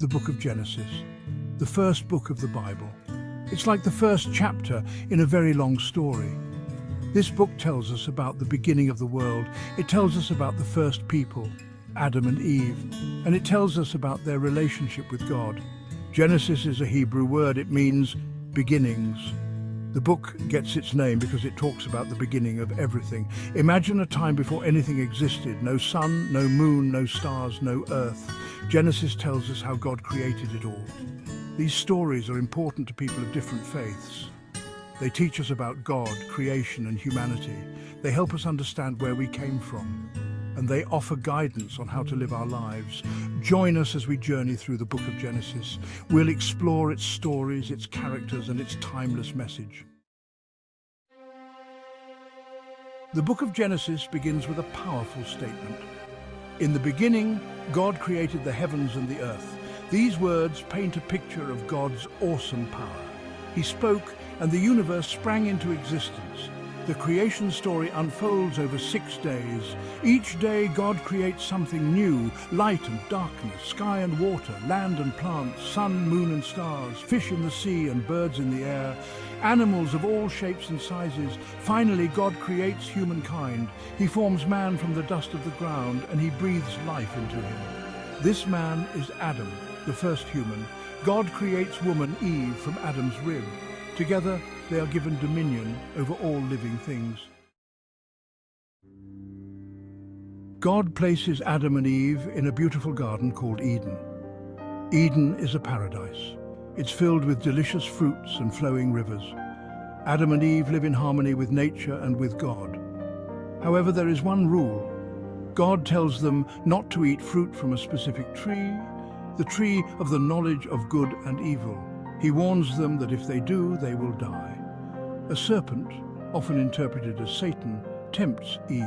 the book of Genesis, the first book of the Bible. It's like the first chapter in a very long story. This book tells us about the beginning of the world. It tells us about the first people, Adam and Eve, and it tells us about their relationship with God. Genesis is a Hebrew word. It means beginnings. The book gets its name because it talks about the beginning of everything. Imagine a time before anything existed. No sun, no moon, no stars, no earth. Genesis tells us how God created it all. These stories are important to people of different faiths. They teach us about God, creation, and humanity. They help us understand where we came from, and they offer guidance on how to live our lives. Join us as we journey through the book of Genesis. We'll explore its stories, its characters, and its timeless message. The book of Genesis begins with a powerful statement. In the beginning, God created the heavens and the earth. These words paint a picture of God's awesome power. He spoke, and the universe sprang into existence. The creation story unfolds over 6 days. Each day, God creates something new: light and darkness, sky and water, land and plants, sun, moon and stars, fish in the sea and birds in the air, animals of all shapes and sizes. Finally, God creates humankind. He forms man from the dust of the ground, and he breathes life into him. This man is Adam, the first human. God creates woman Eve from Adam's rib. Together, they are given dominion over all living things. God places Adam and Eve in a beautiful garden called Eden. Eden is a paradise. It's filled with delicious fruits and flowing rivers. Adam and Eve live in harmony with nature and with God. However, there is one rule. God tells them not to eat fruit from a specific tree, the tree of the knowledge of good and evil. He warns them that if they do, they will die. A serpent, often interpreted as Satan, tempts Eve.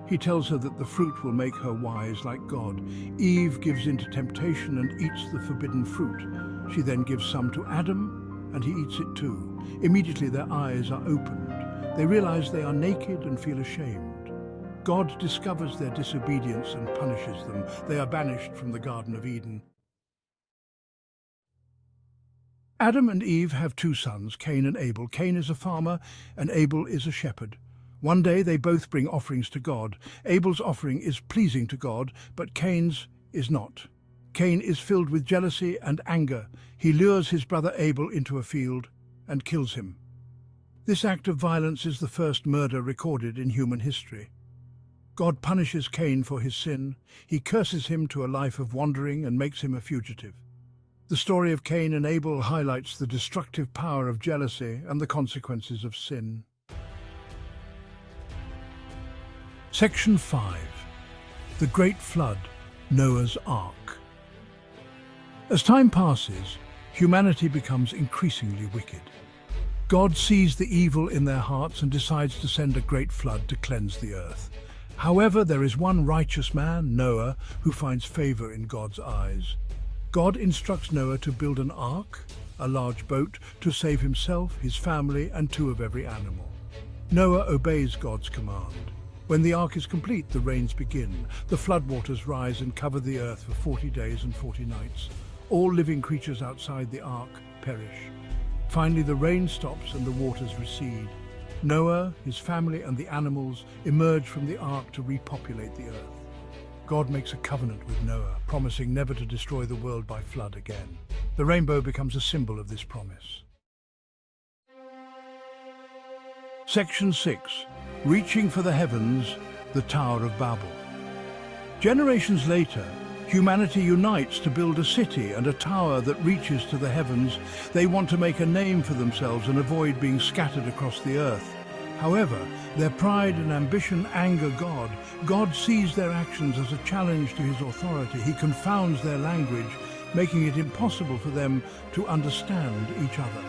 He tells her that the fruit will make her wise like God. Eve gives in to temptation and eats the forbidden fruit. She then gives some to Adam, and he eats it too. Immediately their eyes are opened. They realize they are naked and feel ashamed. God discovers their disobedience and punishes them. They are banished from the Garden of Eden. Adam and Eve have 2 sons, Cain and Abel. Cain is a farmer and Abel is a shepherd. One day they both bring offerings to God. Abel's offering is pleasing to God, but Cain's is not. Cain is filled with jealousy and anger. He lures his brother Abel into a field and kills him. This act of violence is the first murder recorded in human history. God punishes Cain for his sin. He curses him to a life of wandering and makes him a fugitive. The story of Cain and Abel highlights the destructive power of jealousy and the consequences of sin. Section 5. The Great Flood, Noah's Ark. As time passes, humanity becomes increasingly wicked. God sees the evil in their hearts and decides to send a great flood to cleanse the earth. However, there is one righteous man, Noah, who finds favor in God's eyes. God instructs Noah to build an ark, a large boat, to save himself, his family, and 2 of every animal. Noah obeys God's command. When the ark is complete, the rains begin. The floodwaters rise and cover the earth for 40 days and 40 nights. All living creatures outside the ark perish. Finally, the rain stops and the waters recede. Noah, his family, and the animals emerge from the ark to repopulate the earth. God makes a covenant with Noah, promising never to destroy the world by flood again. The rainbow becomes a symbol of this promise. Section 6. Reaching for the heavens, the Tower of Babel. Generations later, humanity unites to build a city and a tower that reaches to the heavens. They want to make a name for themselves and avoid being scattered across the earth. However, their pride and ambition anger God. God sees their actions as a challenge to his authority. He confounds their language, making it impossible for them to understand each other.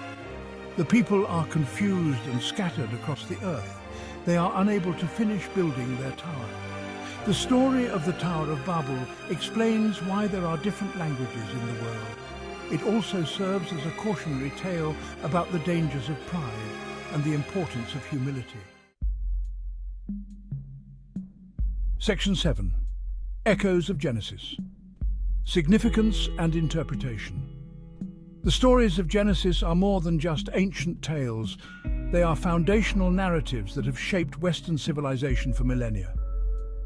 The people are confused and scattered across the earth. They are unable to finish building their tower. The story of the Tower of Babel explains why there are different languages in the world. It also serves as a cautionary tale about the dangers of pride and the importance of humility. Section 7. Echoes of Genesis. Significance and interpretation. The stories of Genesis are more than just ancient tales. They are foundational narratives that have shaped Western civilization for millennia.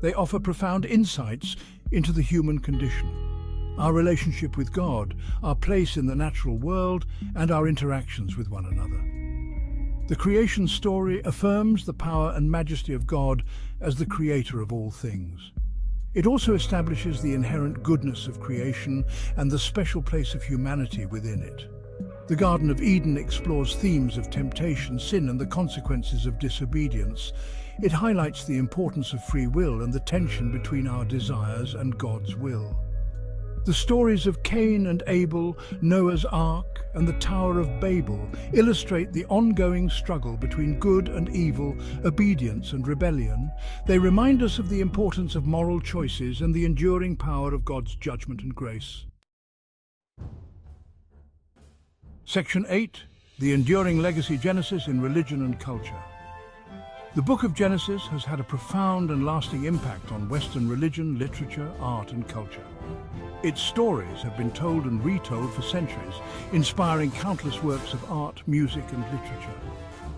They offer profound insights into the human condition, our relationship with God, our place in the natural world, and our interactions with one another. The creation story affirms the power and majesty of God as the creator of all things. It also establishes the inherent goodness of creation and the special place of humanity within it. The Garden of Eden explores themes of temptation, sin, and the consequences of disobedience. It highlights the importance of free will and the tension between our desires and God's will. The stories of Cain and Abel, Noah's Ark, and the Tower of Babel illustrate the ongoing struggle between good and evil, obedience and rebellion. They remind us of the importance of moral choices and the enduring power of God's judgment and grace. Section 8. The Enduring Legacy Genesis in Religion and Culture. The Book of Genesis has had a profound and lasting impact on Western religion, literature, art, and culture. Its stories have been told and retold for centuries, inspiring countless works of art, music, and literature.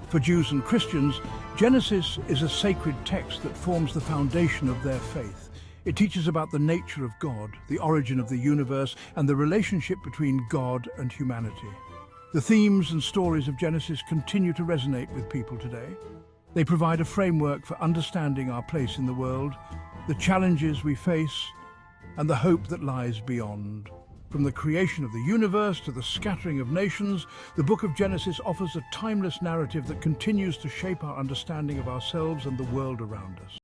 For Jews and Christians, Genesis is a sacred text that forms the foundation of their faith. It teaches about the nature of God, the origin of the universe, and the relationship between God and humanity. The themes and stories of Genesis continue to resonate with people today. They provide a framework for understanding our place in the world, the challenges we face, and the hope that lies beyond. From the creation of the universe to the scattering of nations, the Book of Genesis offers a timeless narrative that continues to shape our understanding of ourselves and the world around us.